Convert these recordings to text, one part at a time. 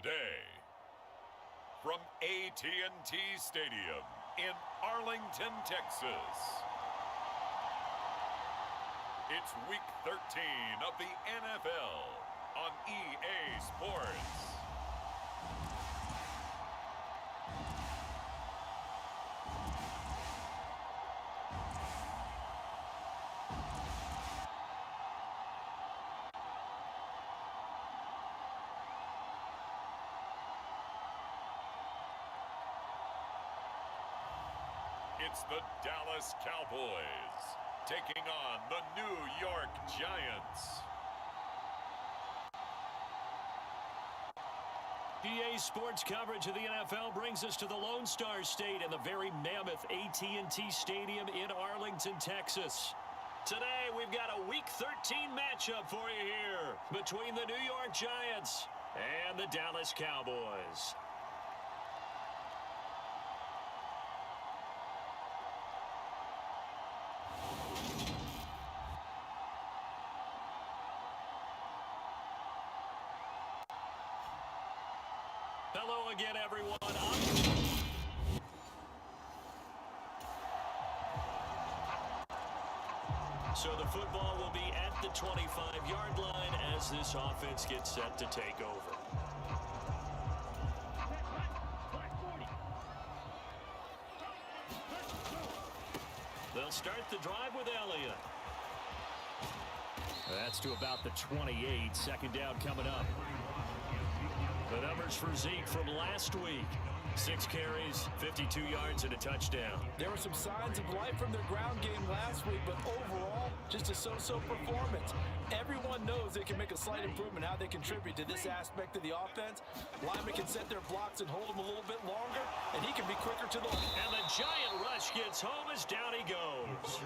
today. From AT&T Stadium in Arlington, Texas. It's Week 13 of the NFL on EA Sports. It's the Dallas Cowboys taking on the New York Giants. EA Sports coverage of the NFL brings us to the Lone Star State and the very mammoth AT&T Stadium in Arlington, Texas. Today, we've got a Week 13 matchup for you here between the New York Giants and the Dallas Cowboys. Hello again, everyone. So the football will be at the 25-yard line as this offense gets set to take over. They'll start the drive with Elliott. That's to about the 28. Second down coming up. The numbers for Zeke from last week. 6 carries, 52 yards, and a touchdown. There were some signs of life from their ground game last week, but overall, just a so-so performance. Everyone knows they can make a slight improvement how they contribute to this aspect of the offense. Linemen can set their blocks and hold them a little bit longer, and he can be quicker to the line. And the giant rush gets home as down he goes.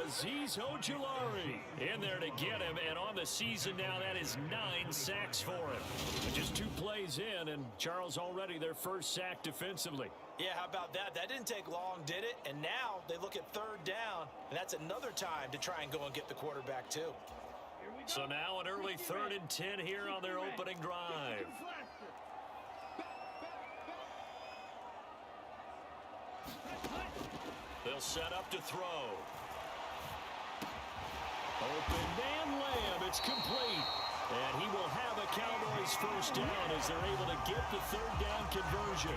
Azeez Ojulari in there to get him, and on the season now, that is 9 sacks for him. Just 2 plays in, and Charles already their first sack defensively. Yeah, how about that? That didn't take long, did it? And now they look at 3rd down, and that's another time to try and go and get the quarterback too. So now an early 3rd and 10 here on their opening drive. They'll set up to throw. Open man Lamb, it's complete. And he will have a Cowboys first down as they're able to get the 3rd down conversion.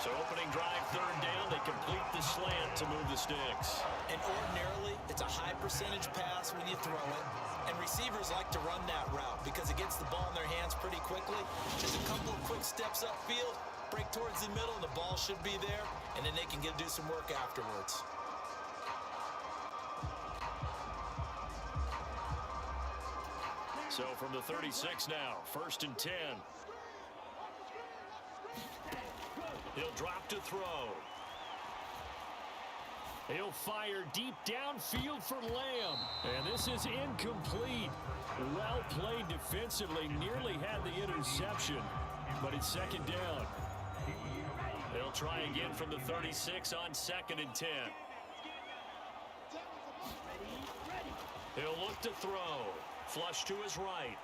So opening drive, 3rd down, they complete the slant to move the sticks. And ordinarily, it's a high percentage pass when you throw it. And receivers like to run that route because it gets the ball in their hands pretty quickly. Just a couple of quick steps upfield, break towards the middle, and the ball should be there. And then they can do some work afterwards. So from the 36 now, 1st and 10. He'll drop to throw. He'll fire deep downfield for Lamb. And this is incomplete. Well played defensively. Nearly had the interception, but it's 2nd down. They'll try again from the 36 on 2nd and 10. He'll look to throw. Flush to his right.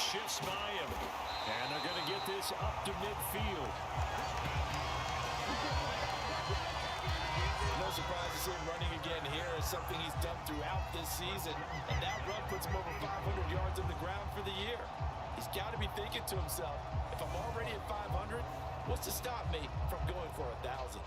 Shifts by him. And they're going to get this up to midfield. No surprise to see him running again here. Is something he's done throughout this season. And that run puts him over 500 yards on the ground for the year. He's got to be thinking to himself, if I'm already at 500, what's to stop me from going for 1,000?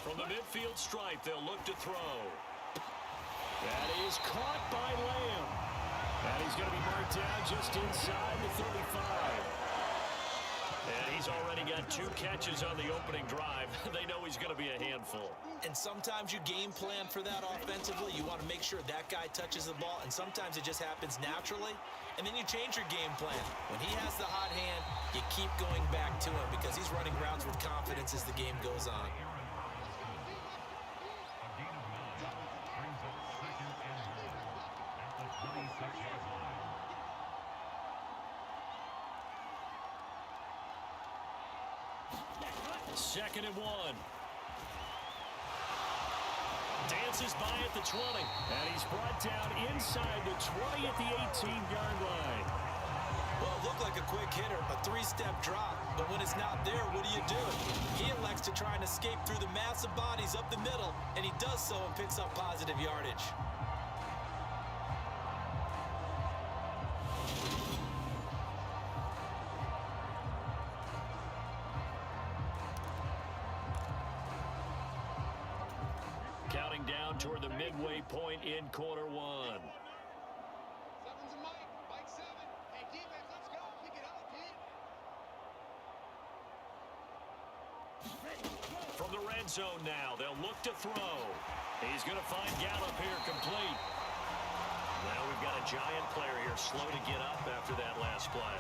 From the midfield stripe, they'll look to throw. That is caught by Lamb. And he's going to be marked down just inside the 35. And he's already got 2 catches on the opening drive. They know he's going to be a handful. And sometimes you game plan for that offensively. You want to make sure that guy touches the ball, and sometimes it just happens naturally. And then you change your game plan. When he has the hot hand, you keep going back to him because he's running routes with confidence as the game goes on. 2nd and 1. Dances by at the 20. And he's brought down inside the 20 at the 18-yard line. Well, it looked like a quick hitter, a 3-step drop. But when it's not there, what do you do? He elects to try and escape through the massive bodies up the middle, and he does so and picks up positive yardage. Counting down toward the midway point in quarter 1. From the red zone now, they'll look to throw. He's going to find Gallup here complete. Now we've got a giant player here slow to get up after that last play.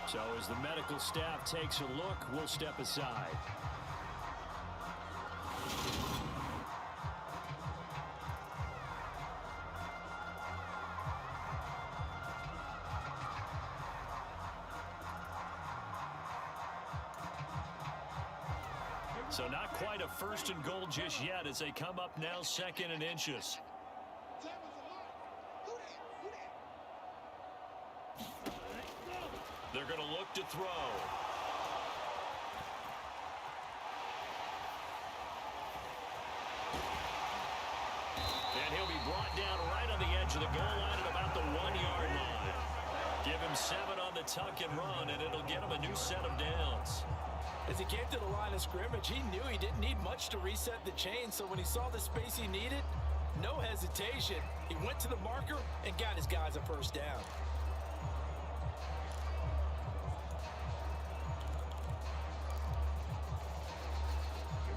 So as the medical staff takes a look, we'll step aside. So not quite a 1st and goal just yet as they come up now 2nd and inches. They're going to look to throw. And he'll be brought down right on the edge of the goal line at about the 1-yard line. Give him 7 on the tuck and run, and it'll get him a new set of downs. As he came to the line of scrimmage, he knew he didn't need much to reset the chain, so when he saw the space he needed, no hesitation. He went to the marker and got his guys a 1st down.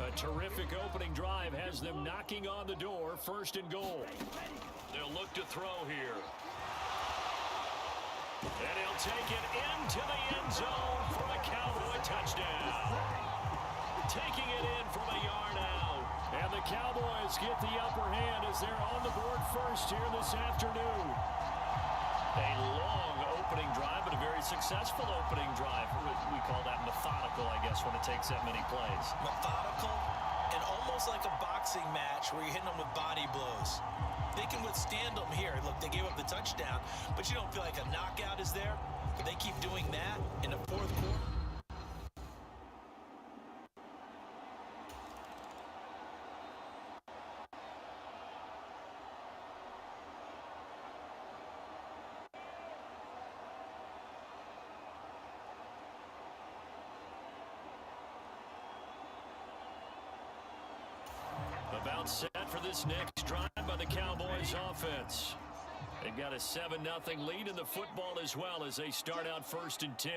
A terrific opening drive has them knocking on the door, 1st and goal. They'll look to throw here. And he'll take it into the end zone for a Cowboy touchdown. Taking it in from a yard out. And the Cowboys get the upper hand as they're on the board first here this afternoon. A long opening drive, but a very successful opening drive. We call that methodical, I guess, when it takes that many plays. Methodical and almost like a boxing match where you're hitting them with body blows. They can withstand them here. Look, they gave up the touchdown, but you don't feel like a knockout is there. But they keep doing that in the 4th quarter. About set for this next drive by the Cowboys offense. They've got a 7-0 lead in the football as well as they start out 1st and 10.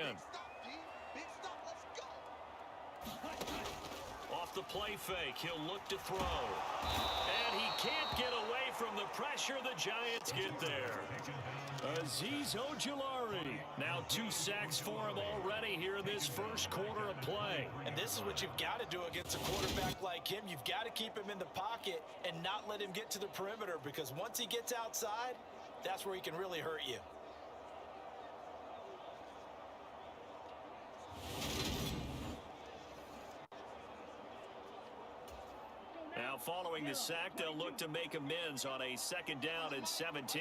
Off the play fake, he'll look to throw. And he can't get away from the pressure. The Giants get there. Azeez Ojulari. Now 2 sacks for him already here in this 1st quarter of play. And this is what you've got to do against a quarterback like him. You've got to keep him in the pocket and not let him get to the perimeter, because once he gets outside, that's where he can really hurt you. Now following the sack, they'll look to make amends on a 2nd down and 17.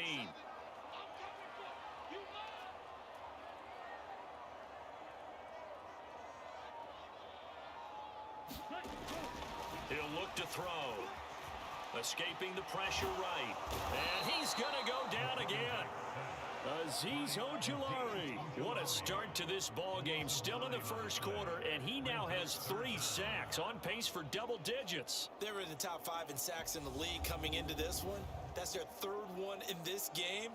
He'll look to throw. Escaping the pressure right. And he's going to go down again. Azeez Ojulari. What a start to this ball game. Still in the 1st quarter, and he now has 3 sacks, on pace for double digits. They were in the top 5 in sacks in the league coming into this one. That's their 3rd one in this game.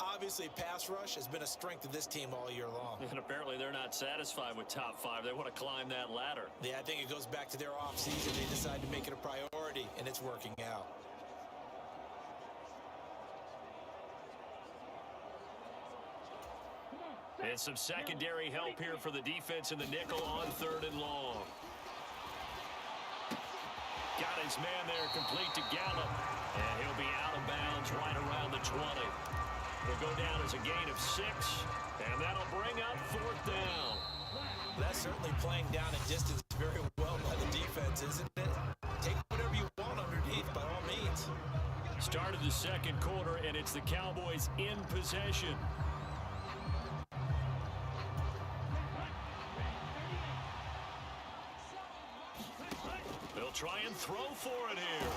Obviously, pass rush has been a strength of this team all year long. And apparently they're not satisfied with top 5. They want to climb that ladder. Yeah, I think it goes back to their offseason. They decide to make it a priority, and it's working out. And some secondary help here for the defense in the nickel on 3rd and long. Got his man there complete to Gallup. And he'll be out of bounds right around the 20. Will go down as a gain of 6. And that'll bring up 4th down. That's certainly playing down a distance very well offense, isn't it? Take whatever you want underneath by all means. Start of the second quarter, and it's the Cowboys in possession. They'll try and throw for it here.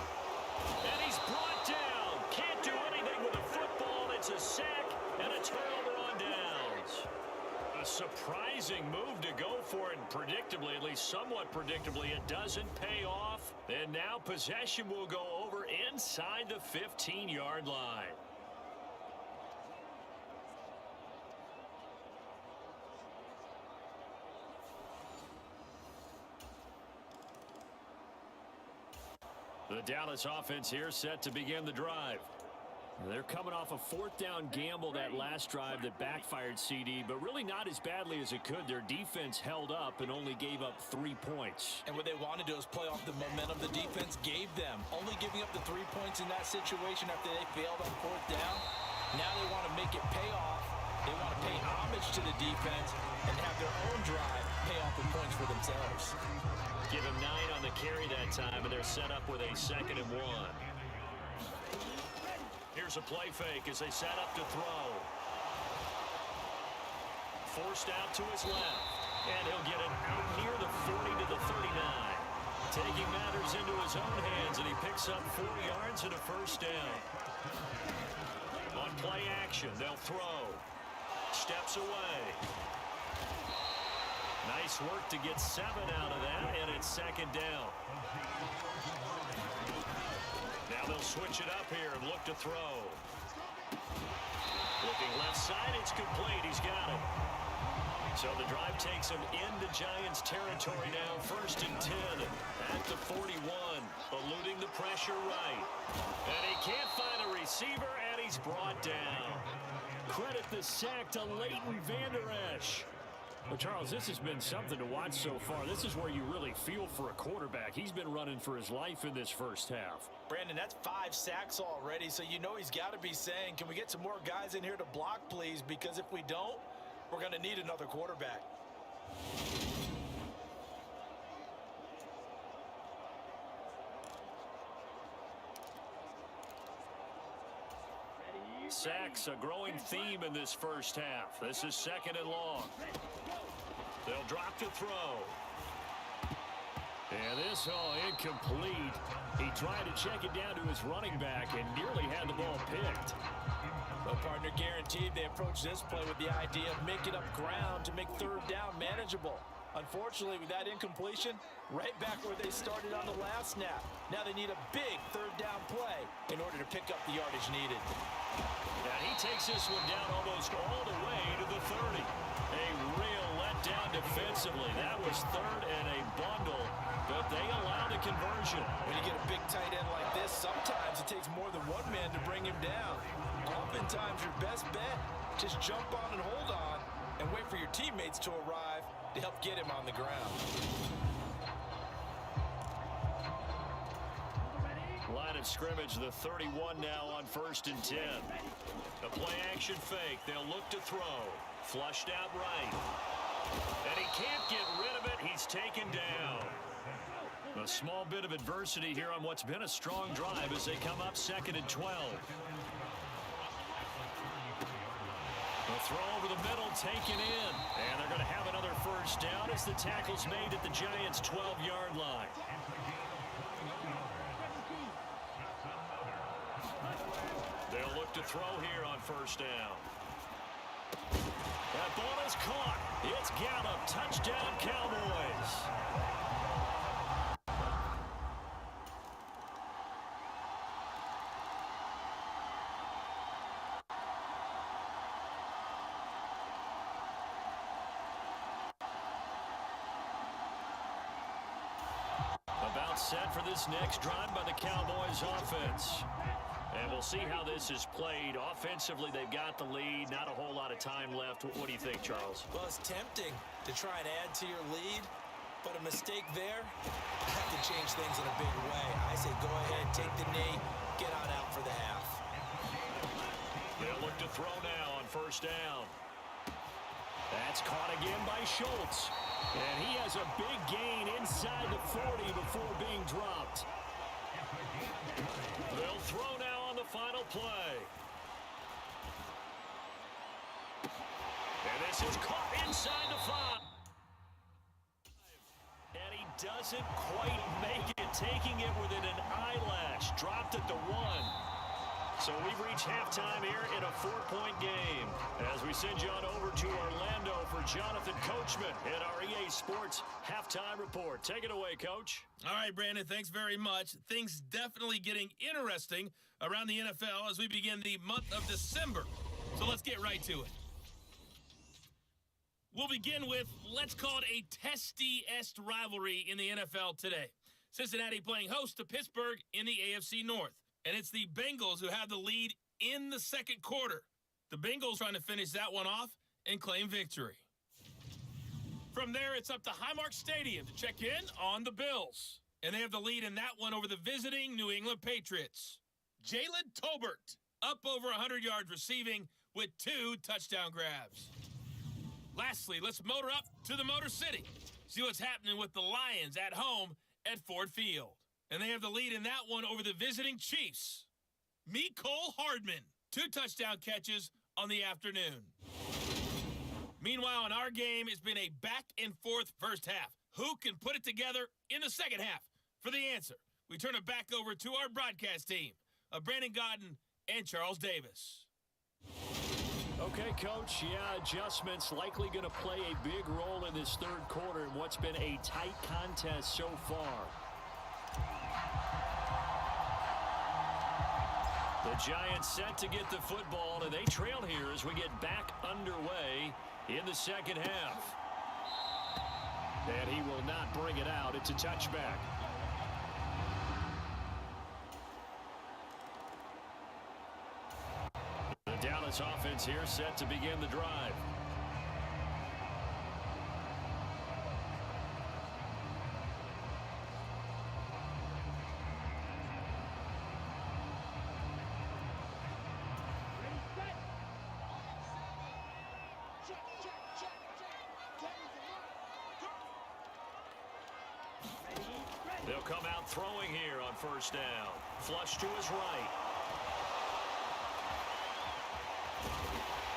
And he's brought down. Can't do anything with a football. It's a sack and a turnover on downs. A surprising move to go for it, and predictably, at least somewhat predictably, it doesn't pay off. And now possession will go over inside the 15-yard line. The Dallas offense here set to begin the drive. They're coming off a fourth down gamble that last drive that backfired, CD, but really not as badly as it could. Their defense held up and only gave up 3 points. And what they wanted to do is play off the momentum the defense gave them. Only giving up the 3 points in that situation after they failed on fourth down. Now they want to make it pay off. They want to pay homage to the defense and have their own drive pay off the points for themselves. Give him 9 on the carry that time, and they're set up with a 2nd and 1. Here's a play fake as they set up to throw. Forced out to his left, and he'll get it out near the 40 to the 39. Taking matters into his own hands, and he picks up 4 yards and a first down. On play action, they'll throw. Steps away. Nice work to get 7 out of that, and it's 2nd down. Now they'll switch it up here and look to throw. Looking left side, it's complete. He's got it. So the drive takes him into Giants territory now, 1st and 10 at the 41, eluding the pressure right. And he can't find a receiver, and he's brought down. Credit the sack to Leighton Vander Esch. Well, Charles, this has been something to watch so far. This is where you really feel for a quarterback. He's been running for his life in this first half. Brandon, that's 5 sacks already, so you know he's got to be saying, can we get some more guys in here to block, please? Because if we don't, we're going to need another quarterback. Sacks, a growing theme in this first half. This is 2nd and long. They'll drop to throw. And this, incomplete. He tried to check it down to his running back and nearly had the ball picked. Well, partner, guaranteed they approach this play with the idea of making up ground to make 3rd down manageable. Unfortunately, with that incompletion, right back where they started on the last snap. Now they need a big 3rd down play in order to pick up the yardage needed. Now he takes this one down almost all the way to the 30. A real letdown defensively. That was 3rd and a bundle, but they allow the conversion. When you get a big tight end like this, sometimes it takes more than one man to bring him down. Oftentimes, your best bet, just jump on and hold on and wait for your teammates to arrive to help get him on the ground. Line of scrimmage, the 31 now on 1st and 10. A play action fake. They'll look to throw. Flushed out right. And he can't get rid of it. He's taken down. A small bit of adversity here on what's been a strong drive as they come up 2nd and 12. A throw over the middle, taken in. And they're going to have another first down as the tackle's made at the Giants' 12-yard line. They'll look to throw here on 1st down. That ball is caught. It's Gallup. Touchdown, Cowboys. About set for this next drive by the Cowboys offense. And we'll see how this is played. Offensively, they've got the lead. Not a whole lot of time left. What do you think, Charles? Well, it's tempting to try and add to your lead, but a mistake there have to change things in a big way. I say go ahead, take the knee, get on out for the half. They'll look to throw now on 1st down. That's caught again by Schultz. And he has a big gain inside the 40 before being dropped. They'll throw now on the final play. And this is caught inside the 5. And he doesn't quite make it, taking it within an eyelash. Dropped at the 1. So we've reached halftime here in a 4-point game. As we send you on over to Orlando for Jonathan Coachman in our EA Sports Halftime Report. Take it away, Coach. All right, Brandon, thanks very much. Things definitely getting interesting around the NFL as we begin the month of December. So let's get right to it. We'll begin with, let's call it a testy-est rivalry in the NFL today. Cincinnati playing host to Pittsburgh in the AFC North. And it's the Bengals who have the lead in the second quarter. The Bengals trying to finish that one off and claim victory. From there, it's up to Highmark Stadium to check in on the Bills. And they have the lead in that one over the visiting New England Patriots. Jalen Tolbert up over 100 yards receiving with 2 touchdown grabs. Lastly, let's motor up to the Motor City. See what's happening with the Lions at home at Ford Field. And they have the lead in that one over the visiting Chiefs. Mecole Hardman, 2 touchdown catches on the afternoon. Meanwhile, in our game, it's been a back-and-forth first half. Who can put it together in the second half? For the answer, we turn it back over to our broadcast team of Brandon Godden and Charles Davis. Okay, Coach, adjustments likely going to play a big role in this third quarter in what's been a tight contest so far. The Giants set to get the football, and they trail here as we get back underway in the second half. And he will not bring it out. It's a touchback. The Dallas offense here set to begin the drive. They'll come out throwing here on first down. Flush to his right.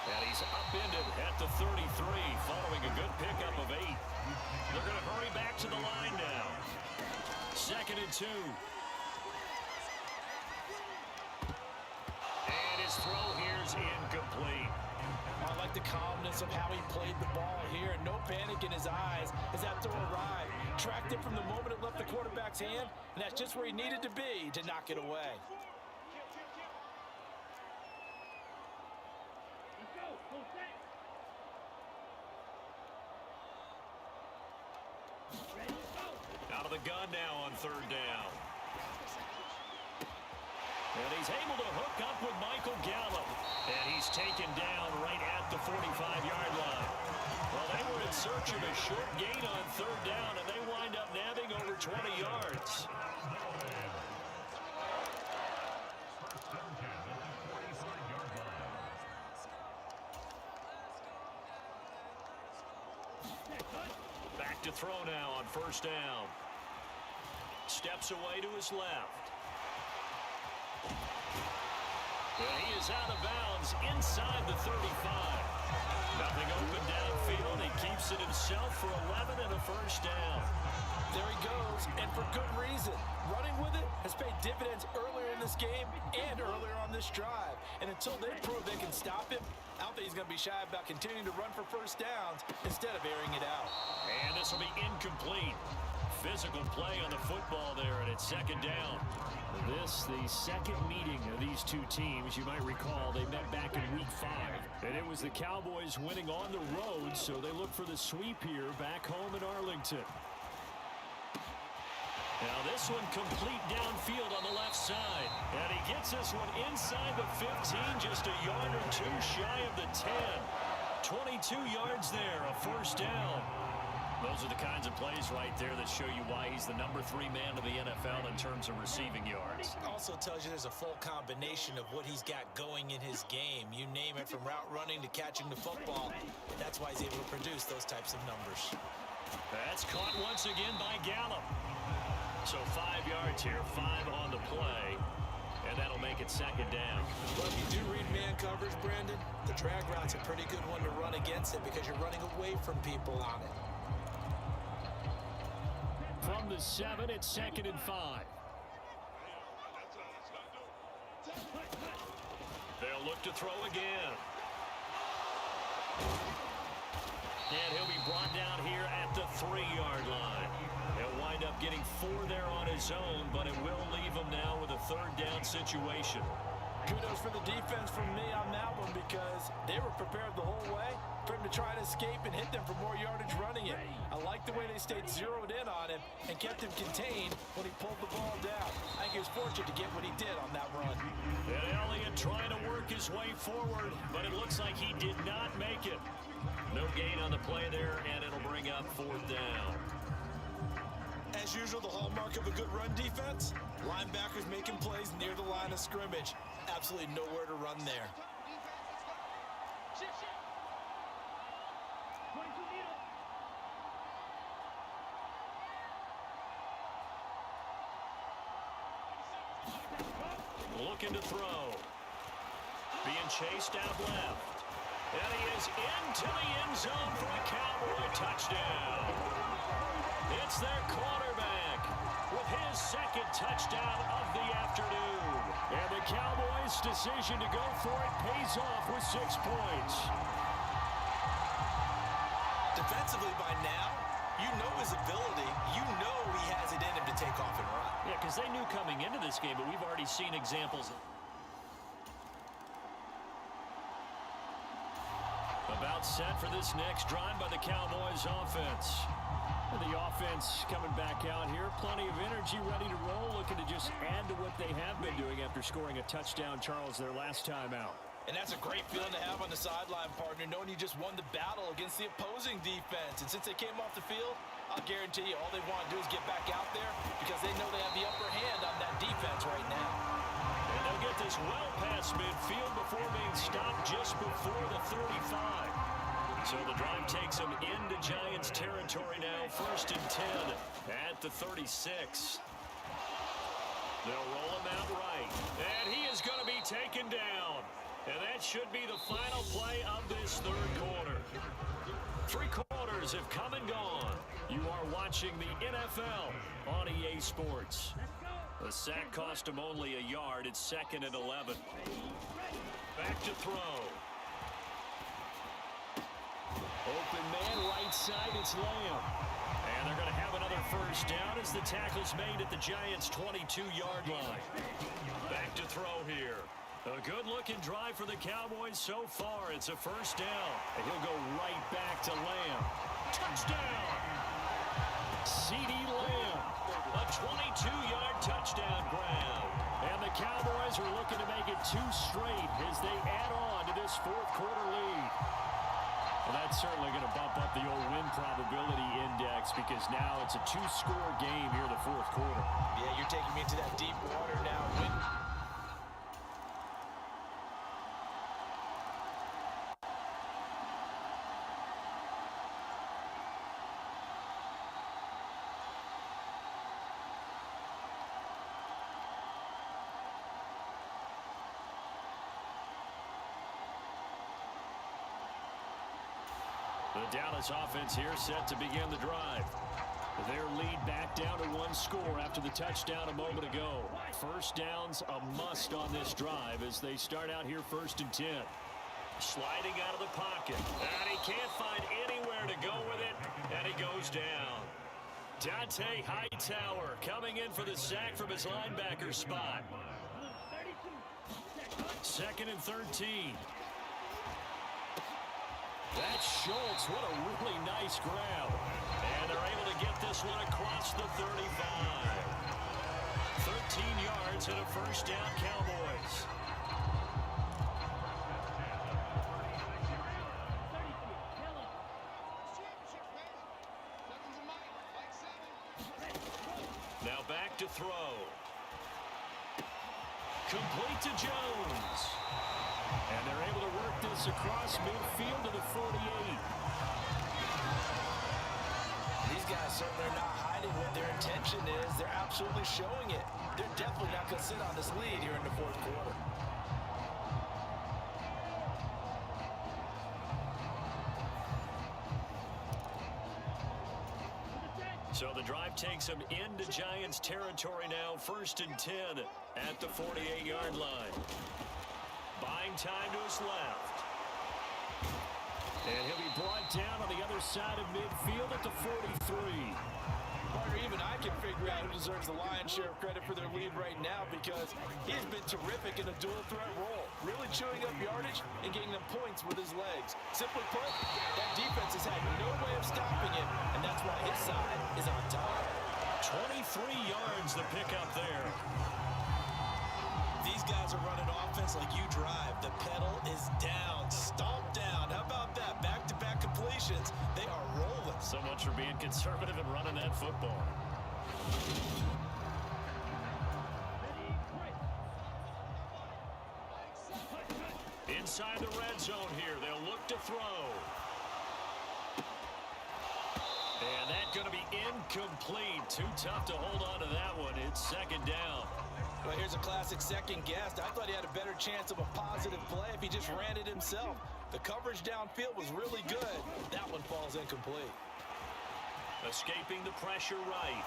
And he's upended at the 33 following a good pickup of 8. They're going to hurry back to the line now. 2nd and 2. And his throw here's incomplete. I like the calmness of how he played the ball here. No panic in his eyes as that throw arrived. Tracked it from the moment it left the quarterback's hand, and that's just where he needed to be to knock it away. Out of the gun now on 3rd down. And he's able to hook up with Michael Gallup. And he's taken down right at the 45-yard line. Well, they were in search of a short gain on 3rd down, and they wind up nabbing over 20 yards. Back to throw now on 1st down. Steps away to his left. And he is out of bounds inside the 35. Nothing open downfield. He keeps it himself for 11 and a 1st down. There he goes, and for good reason. Running with it has paid dividends earlier in this game and earlier on this drive. And until they prove they can stop him, I don't think he's going to be shy about continuing to run for 1st downs instead of airing it out. And this will be incomplete. Physical play on the football there, and it's 2nd down. This, the second meeting of these two teams. You might recall they met back in Week 5. And it was the Cowboys winning on the road, so they look for the sweep here back home in Arlington. Now this one complete downfield on the left side. And he gets this one inside the 15, just a yard or 2 shy of the 10. 22 yards there, a 1st down. Those are the kinds of plays right there that show you why he's the number 3 man of the NFL in terms of receiving yards. Also tells you there's a full combination of what he's got going in his game. You name it, from route running to catching the football. That's why he's able to produce those types of numbers. That's caught once again by Gallup. So 5 yards here, 5 on the play, and that'll make it second down. Well, if you do read man coverage, Brandon, the drag route's a pretty good one to run against it because you're running away from people on it. From the 7, it's 2nd and 5. They'll look to throw again. And he'll be brought down here at the 3-yard line. He'll wind up getting 4 there on his own, but it will leave him now with a 3rd down situation. Kudos for the defense from me on that one because they were prepared the whole way for him to try to escape and hit them for more yardage running it. I like the way they stayed zeroed in on him and kept him contained when he pulled the ball down. I think he was fortunate to get what he did on that run. And Elliott trying to work his way forward, but it looks like he did not make it. No gain on the play there, and it'll bring up 4th down. As usual, the hallmark of a good run defense, linebackers making plays near the line of scrimmage. Absolutely nowhere to run there. Looking to throw. Being chased out left. And he is into the end zone for a Cowboy touchdown. It's their quarterback with his 2nd touchdown of the afternoon. And the Cowboys' decision to go for it pays off with 6 points. Defensively by now, you know his ability. You know he has it in him to take off and run. Yeah, because they knew coming into this game, but we've already seen examples. About set for this next drive by the Cowboys offense. And the offense coming back out here. Plenty of energy, ready to roll, looking to just add to what they have been doing after scoring a touchdown, Charles, their last time out. And that's a great feeling to have on the sideline, partner, knowing you just won the battle against the opposing defense. And since they came off the field, I'll guarantee you all they want to do is get back out there because they know they have the upper hand on that defense right now. And they'll get this well past midfield before being stopped just before the 35. So the drive takes them into Giants territory now. 1st and 10 at the 36. They'll roll him out right. And he is going to be taken down. And that should be the final play of this 3rd quarter. 3 quarters have come and gone. You are watching the NFL on EA Sports. The sack cost him only a yard. It's 2nd and 11. Back to throw. Open man, right side, it's Lamb. And they're going to have another 1st down as the tackle's made at the Giants' 22-yard line. Back to throw here. A good-looking drive for the Cowboys so far. It's a 1st down. And he'll go right back to Lamb. Touchdown! C.D. Lamb. A 22-yard touchdown grab. And the Cowboys are looking to make it 2 straight as they add on to this 4th quarter lead. Well, that's certainly going to bump up the old win probability index because now it's a 2-score game here in the 4th quarter. Yeah, you're taking me into that deep water now. The Dallas offense here set to begin the drive. Their lead back down to 1 score after the touchdown a moment ago. 1st down's a must on this drive as they start out here 1st and 10. Sliding out of the pocket. And he can't find anywhere to go with it, and he goes down. Dante Hightower coming in for the sack from his linebacker spot. 2nd and 13. That's Schultz. What a really nice grab. And they're able to get this one across the 35. 13 yards and a 1st down, Cowboys. Now back to throw. Complete to Jones. And they're able to work this across midfield to the 48. guys certainly are not hiding what their intention is. They're absolutely showing it. They're definitely not going to sit on this lead here in the fourth quarter. So the drive takes them into Giants territory now, 1st and 10 at the 48-yard line. Buying time to his left. And he'll be brought down on the other side of midfield at the 43. Partner, even I can figure out who deserves the lion's share of credit for their lead right now because he's been terrific in a dual threat role, really chewing up yardage and getting them points with his legs. Simply put, that defense has had no way of stopping him, and that's why his side is on top. 23 yards to pick up there. These guys are running offense like you drive. The pedal is down, stomp down. How about that? Back-to-back completions. They are rolling. So much for being conservative and running that football. Inside the red zone here, they'll look to throw. And that's going to be incomplete. Too tough to hold on to that one. It's 2nd down. Well, here's a classic second guess. I thought he had a better chance of a positive play if he just ran it himself. The coverage downfield was really good. That one falls incomplete. Escaping the pressure right.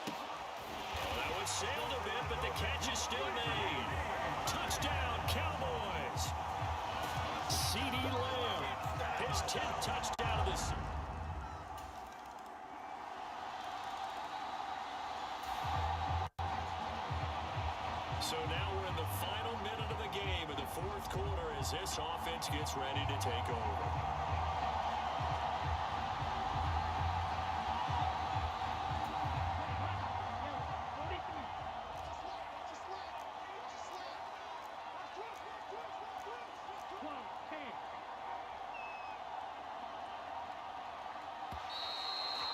Oh, that one sailed a bit, but the catch is still made. Touchdown, Cowboys. C.D. Lamb, his 10th touchdown of this season. So now we're in the final minute of the game in the fourth quarter as this offense gets ready to take over.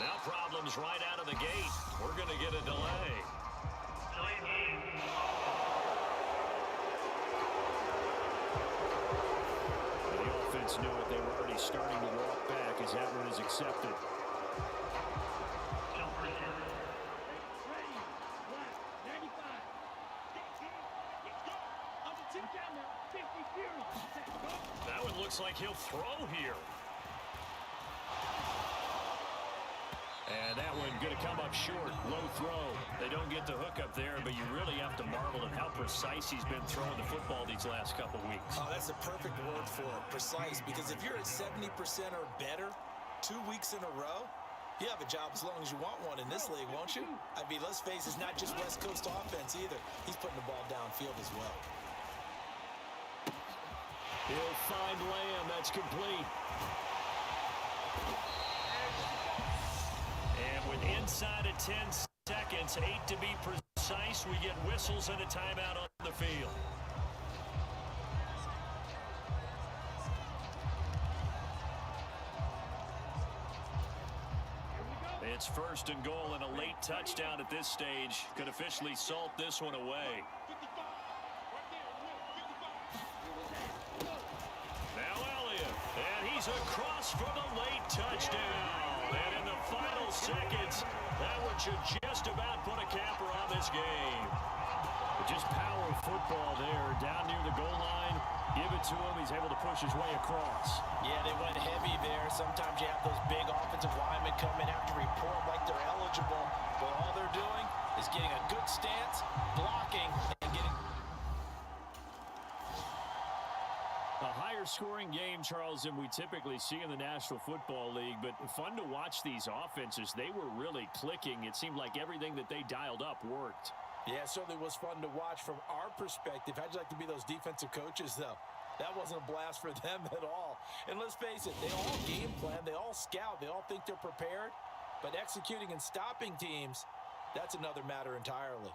Now problems right out of the gate. We're going to get a delay. Knew it. They were already starting to walk back as that one is accepted. That one looks like he'll throw here. And that one going to come up short. Low throw. They don't get the hook up there, but you really have to marvel at how precise he's been throwing the football these last couple weeks. Oh, that's the perfect word for it, precise, because if you're at 70% or better 2 weeks in a row, you have a job as long as you want one in this league, won't you? I mean, let's face it, it's not just West Coast offense either. He's putting the ball downfield as well. He'll find Lamb. That's complete. And with inside of 10 seconds, 8 to be precise, we get whistles and a timeout on the field. It's 1st and goal, and a late touchdown at this stage could officially salt this one away. Now Elliott, and he's across for the late touchdown. And in the final seconds, that one should just about put a capper on this game. Just power football there, down near the goal line. Give it to him. He's able to push his way across. Yeah, they went heavy there. Sometimes you have those big offensive linemen come in after report like they're eligible, but all they're doing is getting a good stance, blocking, and getting... A higher-scoring game, Charles, than we typically see in the National Football League, but fun to watch these offenses. They were really clicking. It seemed like everything that they dialed up worked. Yeah, it certainly was fun to watch from our perspective. How'd you like to be those defensive coaches, though? That wasn't a blast for them at all. And let's face it, they all game plan, they all scout, they all think they're prepared. But executing and stopping teams, that's another matter entirely.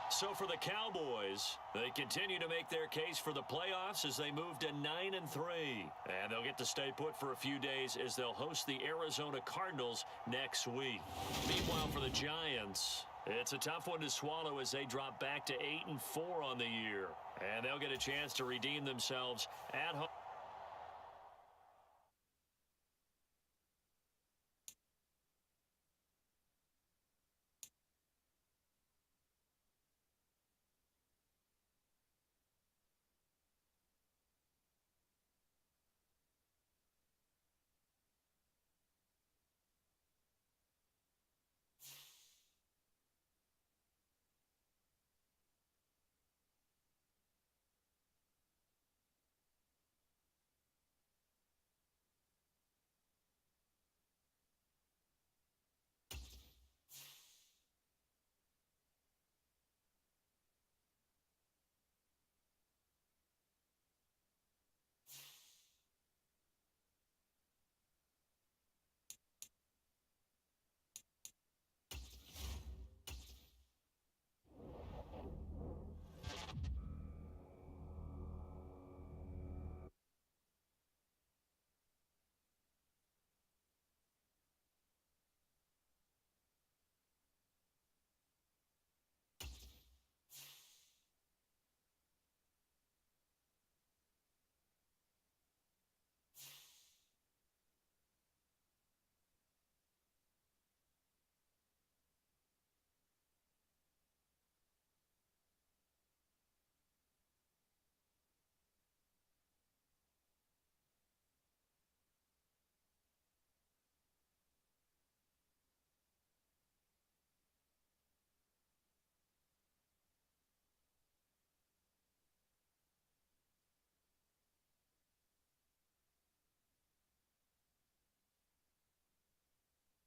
So for the Cowboys, they continue to make their case for the playoffs as they move to 9-3. And they'll get to stay put for a few days as they'll host the Arizona Cardinals next week. Meanwhile, for the Giants, it's a tough one to swallow as they drop back to 8-4 on the year. And they'll get a chance to redeem themselves at home.